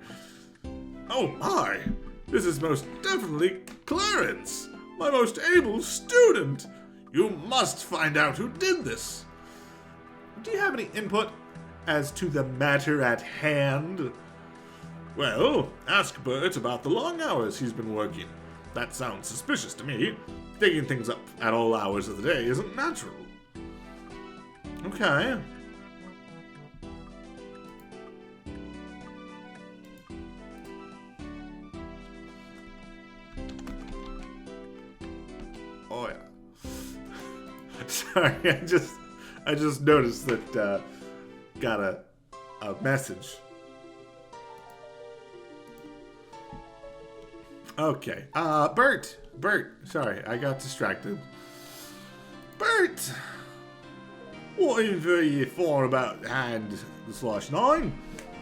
Oh my! This is most definitely Clarence, my most able student. You must find out who did this. Do you have any input as to the matter at hand? Well, ask Bert about the long hours he's been working. That sounds suspicious to me. Digging things up at all hours of the day isn't natural. Okay. Oh yeah. Sorry, I just noticed that got a message. Okay. Bert, sorry, I got distracted. Bert! What info you find about the hand /9?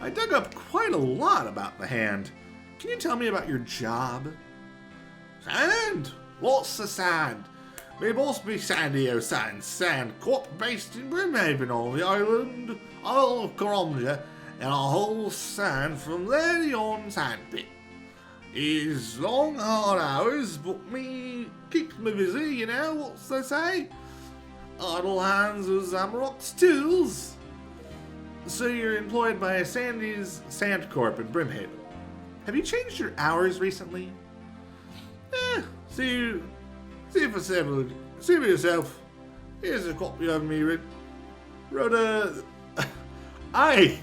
I dug up quite a lot about the hand. Can you tell me about your job? Sand? What's the sand? My boss be Sandy O'Sand Sand Corp based in Brimhaven on the island of Coromja, and I haul sand from there yon sandpit. It's long, hard hours, but me keeps me busy, you know what they say? Idle hands are Zamrock's tools. So you're employed by Sandy's Sand Corp in Brimhaven. Have you changed your hours recently? See for yourself. Here's a copy of me, Rhoda. I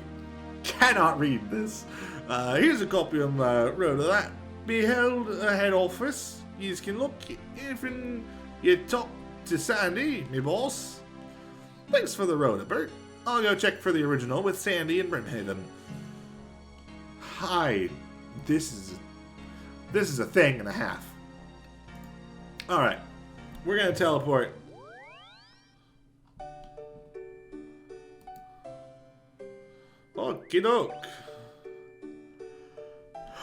cannot read this. Here's a copy of my Rhoda that be held at head office. You can look if you talk to Sandy, me boss. Thanks for the Rhoda, Bert. I'll go check for the original with Sandy in Brimhaven. Hi. This is a thing and a half. Alright. We're gonna teleport. Okie doke.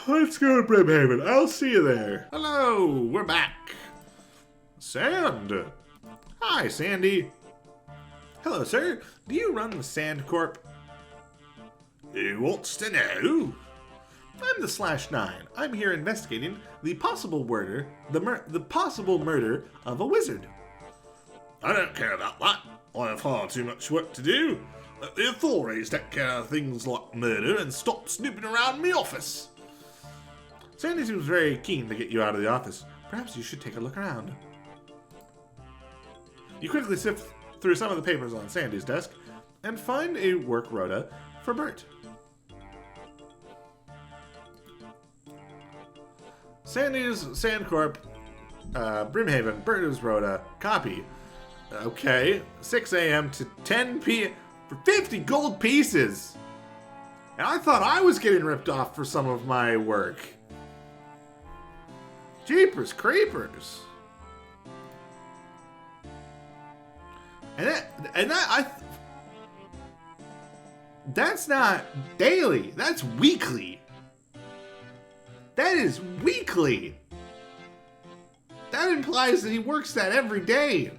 Let's go to Brimhaven. I'll see you there. Hello, we're back. Sand. Hi, Sandy. Hello, sir. Do you run the Sand Corp? Who wants to know? I'm the /9. I'm here investigating the possible murder, the possible murder of a wizard. I don't care about that. I have far too much work to do. Let the authorities take care of things like murder and stop snooping around my office. Sandy seems very keen to get you out of the office. Perhaps you should take a look around. You quickly sift through some of the papers on Sandy's desk and find a work rota for Bert. Sandy's Sandcorp, Brimhaven, Berta's rota, copy. Okay, 6 a.m. to 10 p.m. for 50 gold pieces. And I thought I was getting ripped off for some of my work. Jeepers creepers. That's not daily. That's weekly. That is weekly. That implies that he works that every day.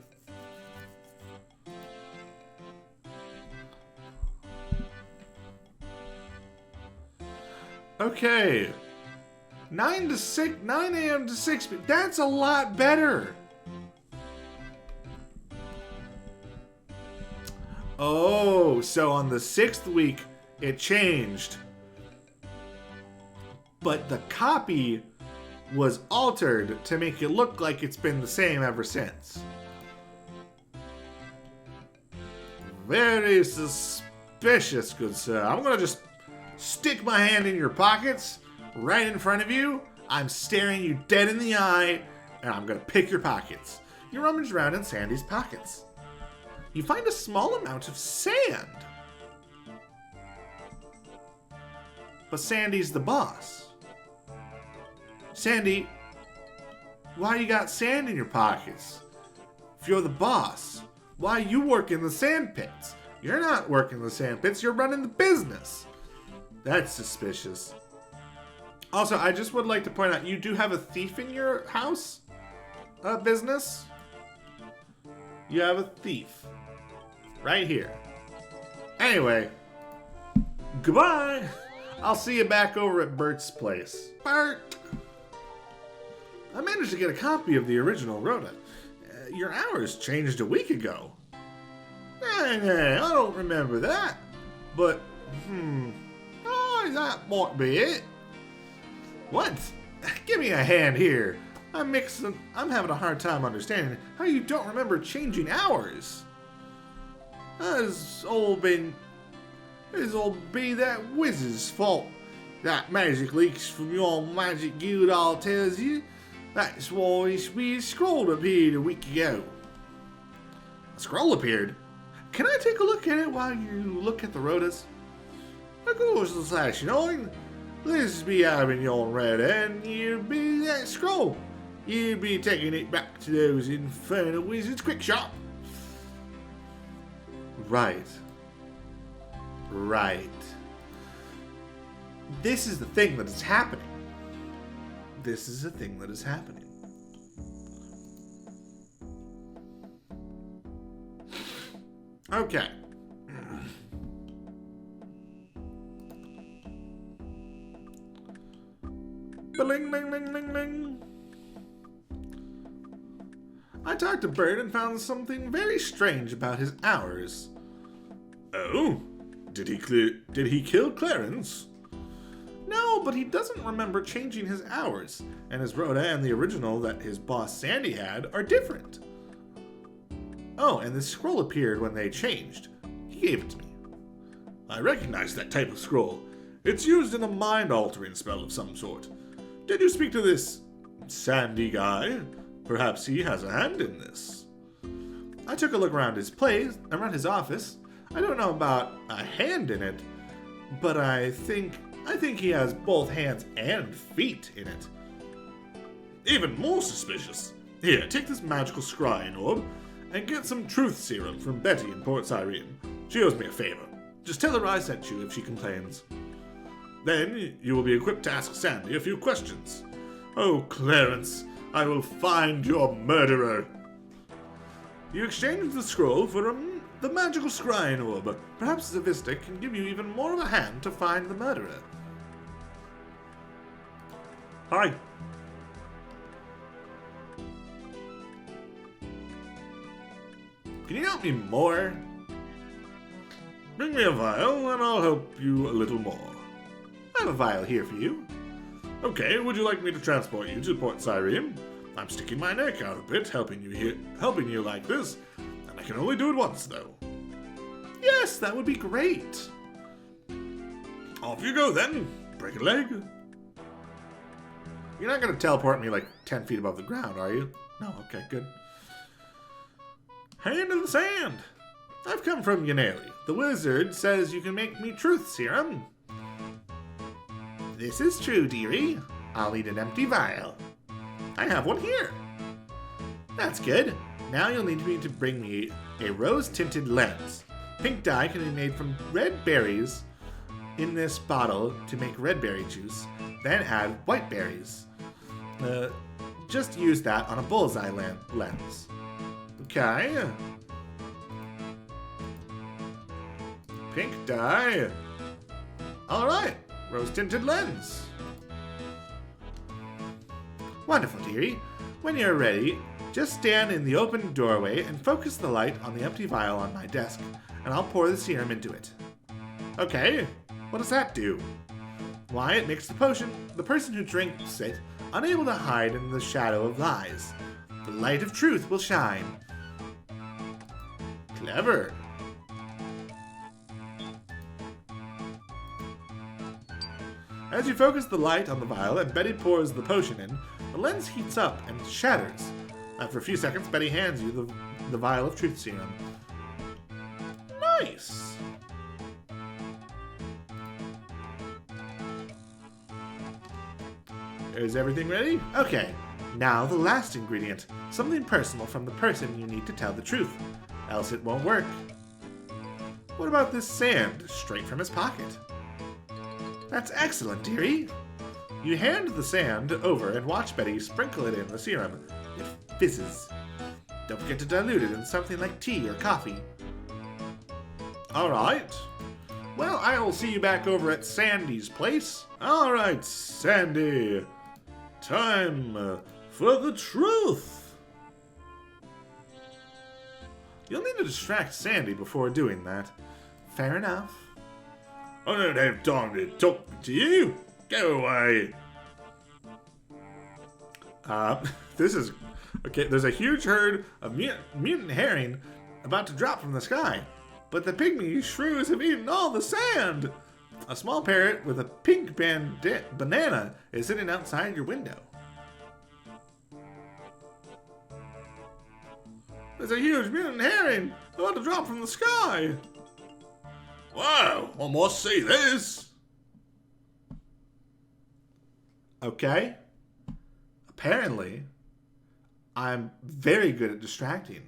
Okay. 9 a.m. to 6 p.m. That's a lot better. Oh, so on the 6th week, it changed. But the copy was altered to make it look like it's been the same ever since. Very suspicious, good sir. I'm gonna just stick my hand in your pockets, right in front of you. I'm staring you dead in the eye, and I'm gonna pick your pockets. You rummage around in Sandy's pockets. You find a small amount of sand. But Sandy's the boss. Sandy, why you got sand in your pockets? If you're the boss, why you work in the sand pits? You're not working the sand pits, you're running the business. That's suspicious. Also, I just would like to point out, you do have a thief in your house? Business? You have a thief. Right here. Anyway. Goodbye! I'll see you back over at Bert's place. Bert! I managed to get a copy of the original Rhoda. Your hours changed a week ago. Nah, I don't remember that. But, oh, that might be it. What? Give me a hand here. I'm having a hard time understanding how you don't remember changing hours. It's all be that wizard's fault. That magic leaks from your magic guild, all tells you. That's why we scroll appeared a week ago. A scroll appeared? Can I take a look at it while you look at the rotas? Of course, the /9. This be having your red and you be that scroll. You be taking it back to those infernal wizards quick shop. Right. This is the thing that is happening. This is the thing that is happening. Okay. Bling, bling, bling, bling, bling. I talked to Bert and found something very strange about his hours. Oh? Did he kill Clarence? No, but he doesn't remember changing his hours, and his rota and the original that his boss Sandy had are different. Oh, and this scroll appeared when they changed. He gave it to me. I recognize that type of scroll. It's used in a mind-altering spell of some sort. Did you speak to this Sandy guy? Perhaps he has a hand in this. I took a look around his place, around his office. I don't know about a hand in it, but I think he has both hands and feet in it. Even more suspicious. Here, take this magical scrying orb and get some truth serum from Betty in Port Cyrene. She owes me a favor. Just tell her I sent you if she complains. Then you will be equipped to ask Sandy a few questions. Oh, Clarence, I will find your murderer. You exchange the scroll for the magical scrying orb. Perhaps Zavistic can give you even more of a hand to find the murderer. Hi. Can you help me more? Bring me a vial and I'll help you a little more. I have a vial here for you. Okay, would you like me to transport you to Port Cyrene? I'm sticking my neck out a bit, helping you like this, and I can only do it once, though. Yes, that would be great. Off you go, then. Break a leg. You're not going to teleport me like 10 feet above the ground, are you? No, okay, good. Hand in the sand. I've come from Yaneli. The wizard says you can make me truth serum. This is true, dearie. I'll eat an empty vial. I have one here. That's good. Now you'll need me to bring me a rose-tinted lens. Pink dye can be made from red berries in this bottle to make red berry juice. Then add white berries. Just use that on a bullseye lens. Okay. Pink dye. Alright. Rose-tinted lens. Wonderful, dearie. When you're ready, just stand in the open doorway and focus the light on the empty vial on my desk, and I'll pour the serum into it. Okay, what does that do? Why, it makes the person who drinks it, unable to hide in the shadow of lies. The light of truth will shine. Clever. As you focus the light on the vial and Betty pours the potion in, the lens heats up and shatters. After a few seconds, Betty hands you the vial of truth serum. Nice! Is everything ready? Okay, now the last ingredient. Something personal from the person you need to tell the truth, else it won't work. What about this sand, straight from his pocket? That's excellent, dearie. You hand the sand over and watch Betty sprinkle it in the serum. It fizzes. Don't forget to dilute it in something like tea or coffee. Alright. Well, I'll see you back over at Sandy's place. Alright, Sandy. Time for the truth. You'll need to distract Sandy before doing that. Fair enough. I don't have time to talk to you. Go away. This is... Okay, there's a huge herd of mutant herring about to drop from the sky. But the pygmy shrews have eaten all the sand. A small parrot with a pink banana is sitting outside your window. There's a huge mutant herring about to drop from the sky. Wow, I must see this. Okay. Apparently, I'm very good at distracting.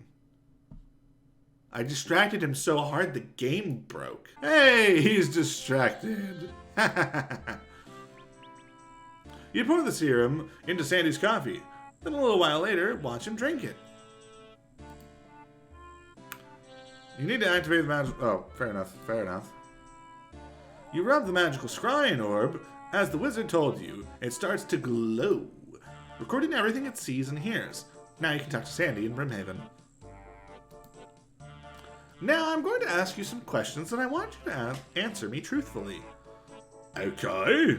I distracted him so hard the game broke. Hey, he's distracted. You pour the serum into Sandy's coffee. Then a little while later, watch him drink it. You need to activate the magic... Oh, fair enough, fair enough. You rub the magical scrying orb. As the wizard told you, it starts to glow, recording everything it sees and hears. Now you can talk to Sandy in Brimhaven. Now I'm going to ask you some questions and I want you to answer me truthfully. Okay.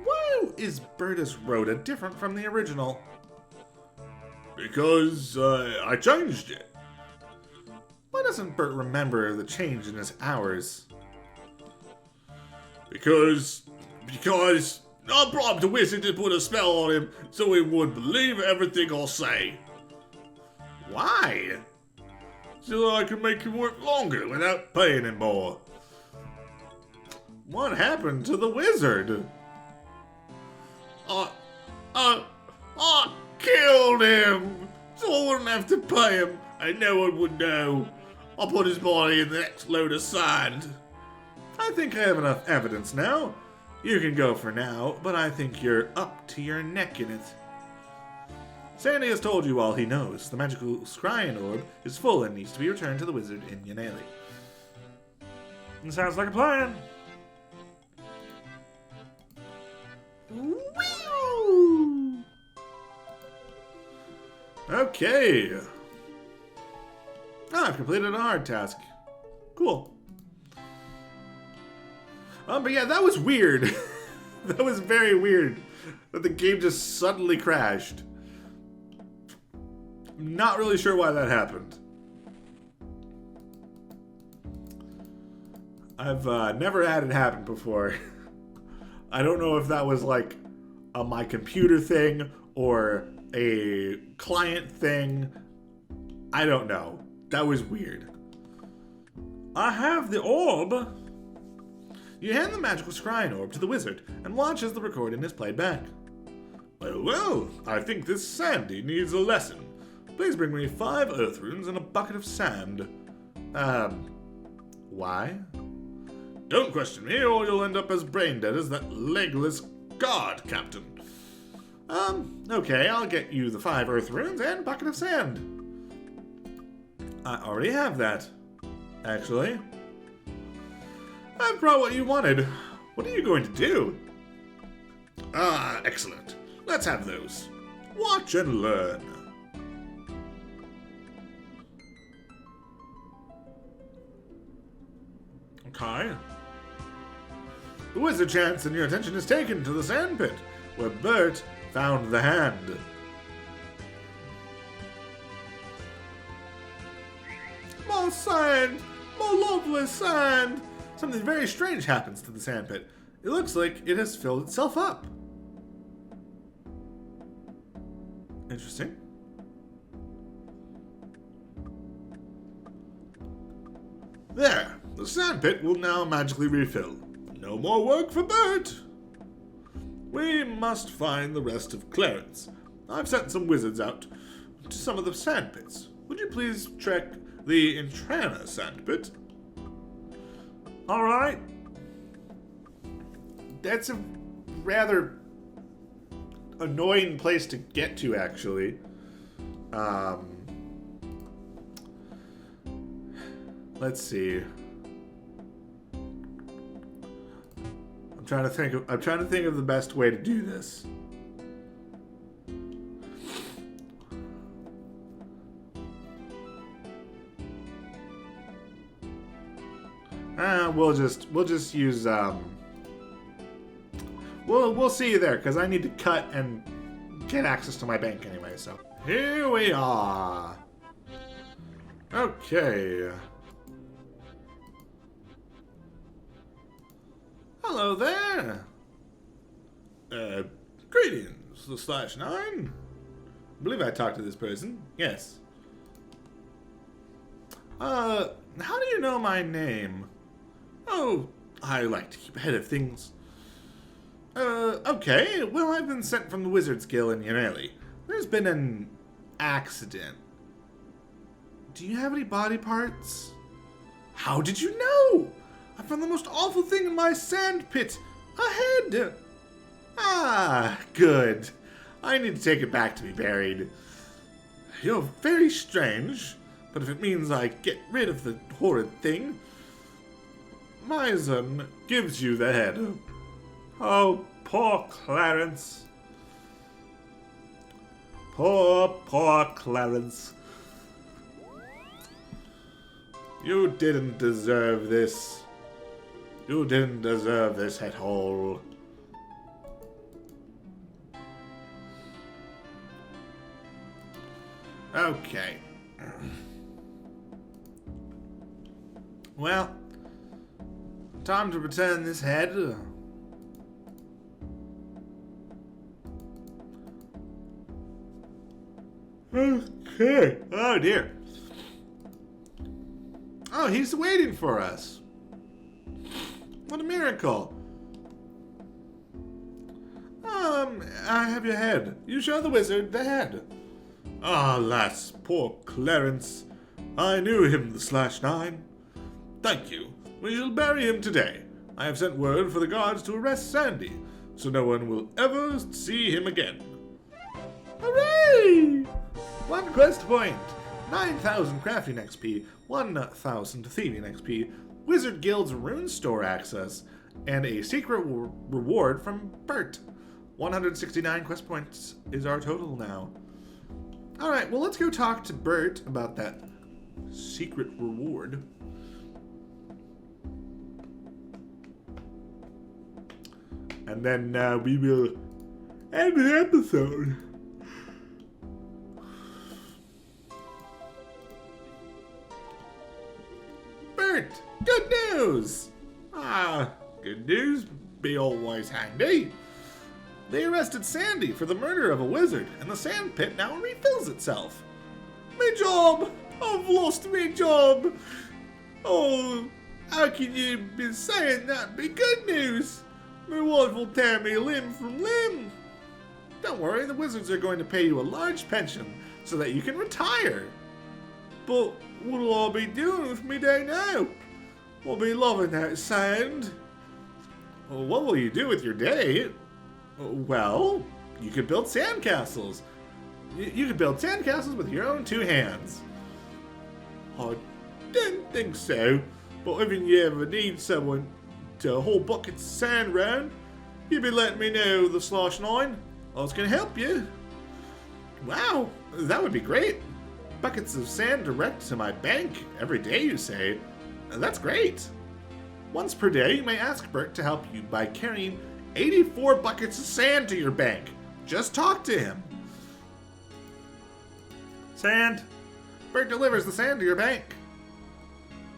Why is Berta's Rhoda different from the original? Because I changed it. Why doesn't Bert remember the change in his hours? Because I bribed the wizard to put a spell on him so he would believe everything I say. Why? So that I can make him work longer without paying him more. What happened to the wizard? I killed him, so I wouldn't have to pay him, and no one would know. I'll put his body in the next load of sand. I think I have enough evidence now. You can go for now, but I think you're up to your neck in it. Sandy has told you all he knows. The magical scrying orb is full and needs to be returned to the wizard in Yaneli. Sounds like a plan. Whee! Okay. I've completed a hard task. Cool. But yeah, that was weird. That was very weird. That the game just suddenly crashed. I'm not really sure why that happened. I've never had it happen before. I don't know if that was like a my computer thing or a client thing. I don't know. That was weird. I have the orb. You hand the magical scrying orb to the wizard and watch as the recording is played back. Well, I think this Sandy needs a lesson. Please bring me 5 earth runes and a bucket of sand. Why? Don't question me or you'll end up as brain dead as that legless guard captain. Okay, I'll get you the 5 earth runes and a bucket of sand. I already have that, actually. I've brought what you wanted. What are you going to do? Ah, excellent. Let's have those. Watch and learn. Okay. The wizard chants and your attention is taken to the sandpit, where Bert found the hand. More sand! More lovely sand! Something very strange happens to the sandpit. It looks like it has filled itself up. Interesting. There! The sandpit will now magically refill. No more work for Bert! We must find the rest of Clarence. I've sent some wizards out to some of the sandpits. Would you please check the Intrana sandpit? Alright. That's a rather annoying place to get to, actually. Let's see. I'm trying to think of the best way to do this. We'll just use we'll see you there, because I need to cut and get access to my bank anyway, so here we are. Okay. Hello there. Greetings, the /9. I believe I talked to this person. Yes. How do you know my name? Oh, I like to keep ahead of things. Okay, well, I've been sent from the Wizard's Guild in Yaneli. There's been an accident. Do you have any body parts? How did you know? I found the most awful thing in my sand pit. A head. Ah, good. I need to take it back to be buried. You're very strange, but if it means I get rid of the horrid thing, my son gives you the head. Oh, poor Clarence. Poor Clarence. You didn't deserve this. You didn't deserve this at all. Okay. Well, time to return this head. Okay. Oh dear. Oh, he's waiting for us. What a miracle. I have your head. You show the wizard the head. Ah, alas, poor Clarence. I knew him, the /9. Thank you. We shall bury him today. I have sent word for the guards to arrest Sandy, so no one will ever see him again. Hooray! 1 quest point, 9,000 crafting XP, 1,000 thieving XP, Wizard Guild's rune store access, and a secret reward from Bert. 169 quest points is our total now. Alright, well let's go talk to Bert about that secret reward. And then we will end the episode. Bert, good news! Good news be always handy. They arrested Sandy for the murder of a wizard, and the sand pit now refills itself. Me job! I've lost me job! Oh, how can you be saying that be good news? My wife will tear me limb from limb. Don't worry, the wizards are going to pay you a large pension so that you can retire. But what'll I be doing with me day now? I'll be loving that sand. Well, what will you do with your day? Well, you could build sandcastles. You could build sandcastles with your own 2 hands. I didn't think so, but if you ever need someone to hold buckets of sand around, you be letting me know, the /9. I was gonna help you. Wow, that would be great. Buckets of sand direct to my bank every day, you say? That's great. Once per day, you may ask Bert to help you by carrying 84 buckets of sand to your bank. Just talk to him. Sand. Bert delivers the sand to your bank.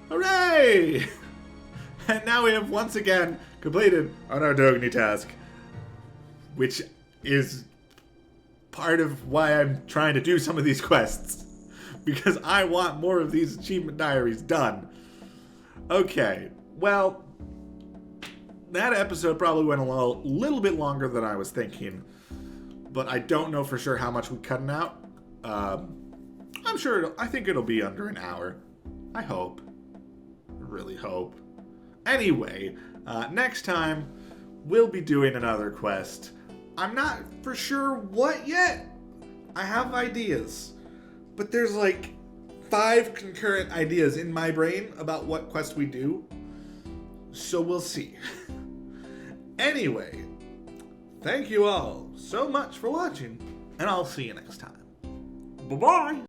Hooray! And now we have once again completed our Dogny task, which is part of why I'm trying to do some of these quests, because I want more of these achievement diaries done. Okay, well, that episode probably went a little bit longer than I was thinking, but I don't know for sure how much we're cutting out. I'm sure, I think it'll be under an hour. I hope. I really hope. Anyway, next time, we'll be doing another quest. I'm not for sure what yet. I have ideas, but there's like 5 concurrent ideas in my brain about what quest we do. So we'll see. Anyway, thank you all so much for watching, and I'll see you next time. Bye-bye!